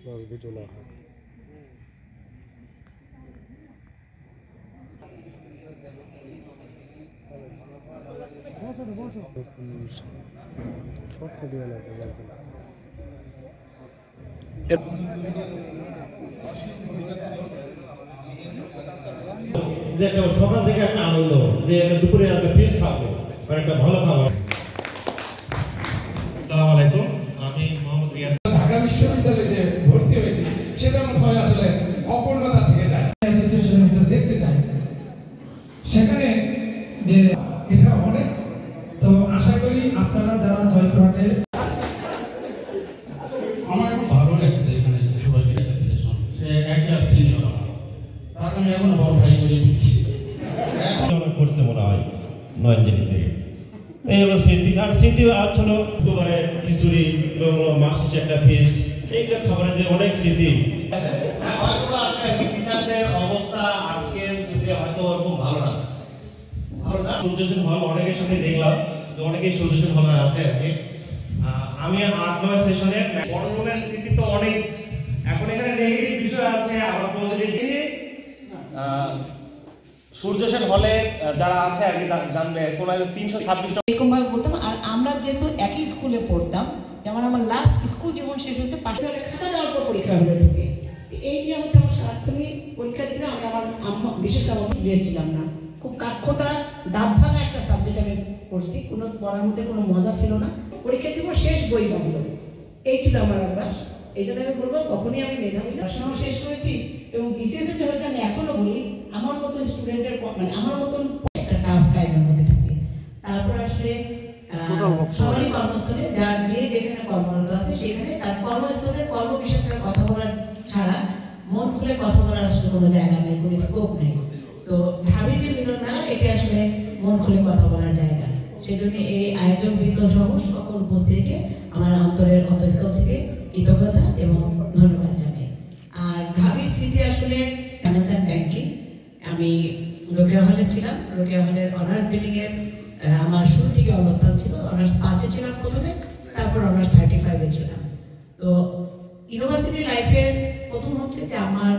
बस वीडियो ना है छोटे दिया ना যে একটা সকাল থেকে একটা আনন্দ যে দুপুরে একটা ফিশ খাবো আর একটা ভালো খাবার। আসসালামু আলাইকুম, আমি মোহাম্মদ রিয়াদ। ঢাকা বিশ্ববিদ্যালয়ে যে ভর্তি হয়েছে সেটা মনে হয় আসলে অপূর্ণতা থেকে যায়। অ্যাসোসিয়েশনের ভিতরে দেখতে চাই সেখানে যে এটা অনেক, তো আশা করি আপনারা যারা জয়পুরহাটের আমার খুব ভালো লাগছে এখানে সুভাষ অ্যাসোসিয়েশন, সে একটা সিনিয়র আমার, তাকে আমি এখন বড় ভাই করে নিচ্ছি। করছে মনে হয় নয়নজেলি থেকে। এই হলো স্মৃতি। আর স্মৃতি আসলে দুবারে খিচুড়ি, মাস শেষে একটা ফিশ, এইগুলো খাবারের যে অনেক স্মৃতি। হয়তো আছে টিচারদের অবস্থা আজকের যুগে হয়তো ওরকম ভালো না। সূর্যসেন হল অনেকের সাথে দেখলাম যে অনেকেই সূর্যসেন হলে আছে আর কি। আমি ৮-৯ সেশনে বড় রুমের স্মৃতি তো অনেক। এখন এখানে নেগেটিভ বিষয় আছে, আবার পজিটিভ। সূর্যসেন হলে যারা আছে আর কি জানবে কোন ৩২৬ এরকম ভাবে বলতাম। আর আমরা যেহেতু একই স্কুলে পড়তাম, যেমন আমার লাস্ট স্কুল জীবন শেষ হয়েছে পাশে খাতা দেওয়ার পর পরীক্ষা হলে ঢুকে, এই নিয়ে হচ্ছে আমার সারাক্ষণই পরীক্ষা দিলে আমি আমার আম্মা বিশেষ করে দিয়েছিলাম না। খুব কাঠখোটা দাঁত ভাঙা একটা সাবজেক্ট আমি পড়ছি, কোনো পড়ার মধ্যে কোনো মজা ছিল না। পরীক্ষা দিব শেষ বই বন্ধ, এই ছিল আমার অভ্যাস। এই জন্য আমি বলবো কখনই আমি মেধাবী পড়াশোনা শেষ করেছি এবং বিসিএস যে হয়েছে আমি এখনো বলি আমার মতো স্টুডেন্টের মানে আমার মতন একটা টাফ টাইমের মধ্যে থাকি। তারপর আসলে সবারই কর্মস্থলে যার যে যেখানে কর্মরত আছে সেখানে তার কর্মস্থলের কর্ম বিষয় ছাড়া কথা বলার ছাড়া মন খুলে কথা বলার আসলে কোনো জায়গা নেই, কোনো স্কোপ নেই। তো ঢাবির যে মিলন মেলা এটা আসলে মন খুলে কথা বলার জায়গা। সেই জন্য এই আয়োজন বৃন্দ সহ সকল উপস্থিতিকে আমার অন্তরের অন্তঃস্থল থেকে কৃতজ্ঞতা এবং ধন্যবাদ জানাই। আর ঢাবির স্মৃতি আসলে ফাইন্যান্স অ্যান্ড ব্যাংকিং। আমি রোকেয়া হলে ছিলাম, রোকেয়া হলের অনার্স বিল্ডিং এর আমার শুরু থেকে অবস্থান ছিল। অনার্স 5-এ ছিলাম প্রথমে, তারপর অনার্স 35-এ ছিলাম। তো ইউনিভার্সিটি লাইফে প্রথম হচ্ছে যে আমার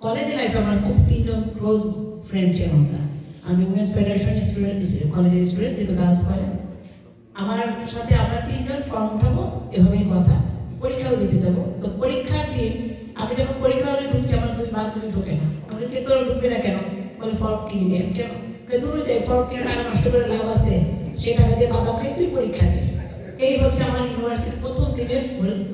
কলেজে লাইফে আমার খুব 3জন ক্লোজ ফ্রেন্ড ছিল। আমি উমেন্স ফেডারেশনের স্টুডেন্ট, কলেজের স্টুডেন্ট, যেহেতু গার্লস কলেজ। আমার সাথে আমরা 3জন ফর্ম উঠাবো, এভাবেই কথা, পরীক্ষাও দিতে যাবো। তো পরীক্ষার দিন আমি যখন পরীক্ষা হলে ঢুকছি, আমার 2 বান্ধবী ঢোকে না। আমি কে তোরা ঢুকবে না কেন? বলে ফর্ম কিনবি। আমি কেন? দূরে যাই, ফর্ম কিনে টাকা নষ্ট করে লাভ আছে, সেই টাকা দিয়ে বাদাম খাই, তুই পরীক্ষা দে। এই হচ্ছে আমার ইউনিভার্সিটির প্রথম দিনের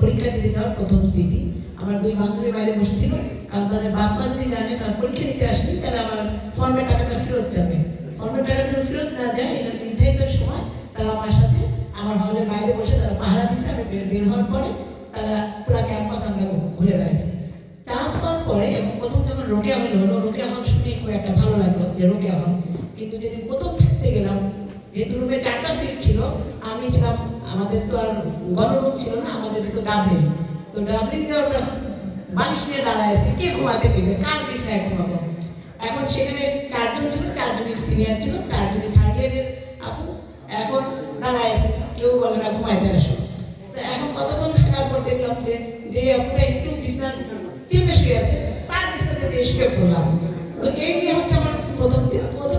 পরীক্ষা দিতে যাওয়ার প্রথম স্মৃতি। আমার 2 বান্ধবী বাইরে বসেছিল, কারণ তাদের বাপ মা যদি জানে তার পরীক্ষা দিতে আসেনি, তাহলে আমার ফর্মের টাকাটা ফেরত যাবে। ফর্মের টাকাটা যদি ফেরত না যায়, এটা নির্ধারিত সময় তারা আমার সাথে আমার হলের বাইরে বসে তারা পাহারা দিচ্ছে। আমি বের হওয়ার পরে তারা পুরো ক্যাম্পাস আমরা ঘুরে বেড়াইছি। চান্স পাওয়ার পরে এবং প্রথম যখন রোকেয়া হল, রোকেয়া হল শুনে খুব একটা ভালো লাগলো যে রোকেয়া হল। কিন্তু যেদিন প্রথম থাকতে গেলাম, যেহেতু রুমে 4টা সিট ছিল, আমি ছিলাম, আমাদের তো আর গণরুম ছিল না, আমাদের তো ডাবলিং। তো ডাবলিং দেওয়ার পর বালিশ নিয়ে দাঁড়ায় আছে, কে ঘুমাতে দিবে, কার বিছনায় ঘুমাবো। এখন সেখানে 4জন ছিল, 4জনই সিনিয়র ছিল, 4জনই থার্ড ইয়ারের আপু। এখন দাঁড়ায় আছে, কেউ বলে না ঘুমাইতে আসো। তো এখন কতক্ষণ থাকার পর দেখলাম যে আপুরা একটু বিছনা চেপে শুয়ে আছে, তার বিছনাতে দিয়ে শুয়ে পড়লাম। তো এই নিয়ে হচ্ছে আমার প্রথম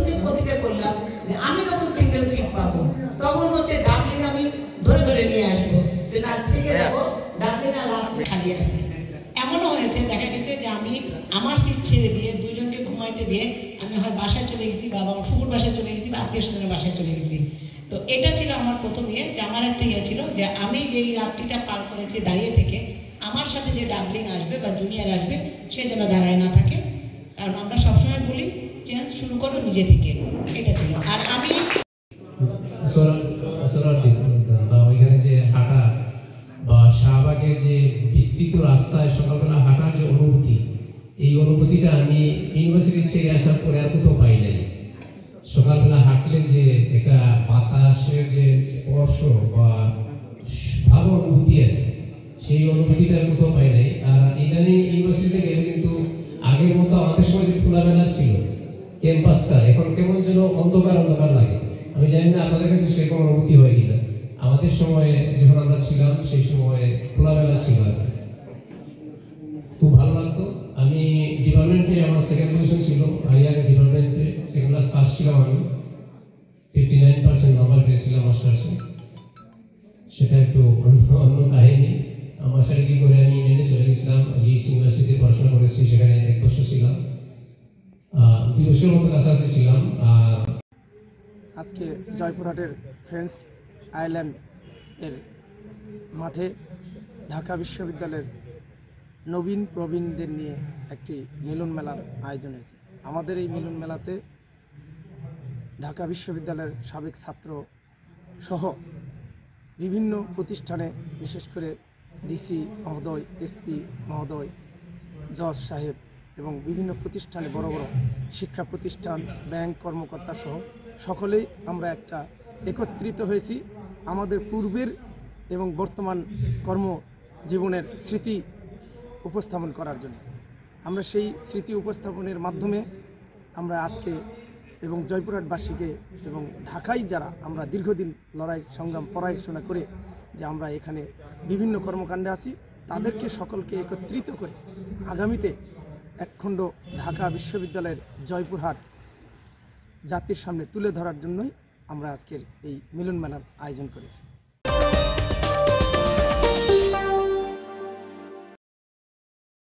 দিন প্রতিজ্ঞা করলাম যে আমি যখন সিঙ্গেল সিট পাবো তখন হচ্ছে ডাবলিং আমি ধরে ধরে নিয়ে আসবো, যে রাত থেকে যাবো ডাবলিং আর রাত্রে খালি আছে। এমনও হয়েছে, দেখা গেছে যে আমি আমার সিট ছেড়ে দিয়ে 2জনকে ঘুমাইতে দিয়ে আমি হয় বাসায় চলে গেছি, বা আমার ফুকুর বাসায় চলে গেছি, বা আত্মীয় স্বজনের বাসায় চলে গেছি। তো এটা ছিল আমার প্রথম ইয়ে, যে আমার একটা ইয়ে ছিল যে আমি যেই রাত্রিটা পার করেছি দাঁড়িয়ে থেকে, আমার সাথে যে ডাবলিং আসবে বা জুনিয়র আসবে সে যেন দাঁড়ায় না থাকে। কারণ আমরা সবসময় বলি চেঞ্জ শুরু করো নিজে থেকে, এটা ছিল। আর আমি ওইখানে যে হাঁটা বা শাহবাগের যে বিস্তৃত রাস্তায় সকালবেলা হাঁটার যে অনুভূতি, এই অনুভূতিটা আমি ইউনিভার্সিটি ছেড়ে আসার পরে আর কোথাও পাই নাই। সকালবেলা হাঁটলে যে একটা বাতাসের যে স্পর্শ বা ভালো অনুভূতি, সেই অনুভূতিটা কোথাও পাই নাই। আর ইদানিং ইউনিভার্সিটিতে গেলে কিন্তু আগের মতো আমাদের সময় যে খোলামেলা ছিল ক্যাম্পাসটা, এখন কেমন যেন অন্ধকার অন্ধকার লাগে। আমি জানি না আপনাদের কাছে সেরকম অনুভূতি হয় কিনা। আমাদের সময়ে যখন আমরা ছিলাম সেই সময়ে খোলামেলা ছিল। 100% নাম্বার পেয়েছিলাম মাস্টার্সে। সেটা একটু অন্য কাহিনী। আমার সাথে কি করে আমি ইংল্যান্ডে চলে গেছিলাম, লিডস ইউনিভার্সিটিতে পড়াশোনা করেছি, সেখানে 1 বছর ছিলাম, 2 বছরের মতো কাছাকাছি ছিলাম। আজকে জয়পুরহাটের ফ্রেন্ডস আইল্যান্ড এর মাঠে ঢাকা বিশ্ববিদ্যালয়ের নবীন প্রবীণদের নিয়ে একটি মিলন মেলার আয়োজন হয়েছে। আমাদের এই মিলন মেলাতে ঢাকা বিশ্ববিদ্যালয়ের সাবেক ছাত্র সহ বিভিন্ন প্রতিষ্ঠানে, বিশেষ করে ডিসি মহোদয়, এসপি মহোদয়, জজ সাহেব এবং বিভিন্ন প্রতিষ্ঠানে, বড় বড় শিক্ষা প্রতিষ্ঠান, ব্যাংক কর্মকর্তা সহ সকলেই আমরা একটা একত্রিত হয়েছি আমাদের পূর্বের এবং বর্তমান কর্মজীবনের স্মৃতি উপস্থাপন করার জন্য। আমরা সেই স্মৃতি উপস্থাপনের মাধ্যমে আমরা আজকে এবং জয়পুরহাটবাসীকে এবং ঢাকায় যারা আমরা দীর্ঘদিন লড়াই সংগ্রাম পড়াশোনা করে যে আমরা এখানে বিভিন্ন কর্মকাণ্ডে আছি, তাদেরকে সকলকে একত্রিত করে আগামীতে একখণ্ড ঢাকা বিশ্ববিদ্যালয়ের জয়পুরহাট জাতির সামনে তুলে ধরার জন্যই আমরা আজকের এই মিলন মেলার আয়োজন করেছি।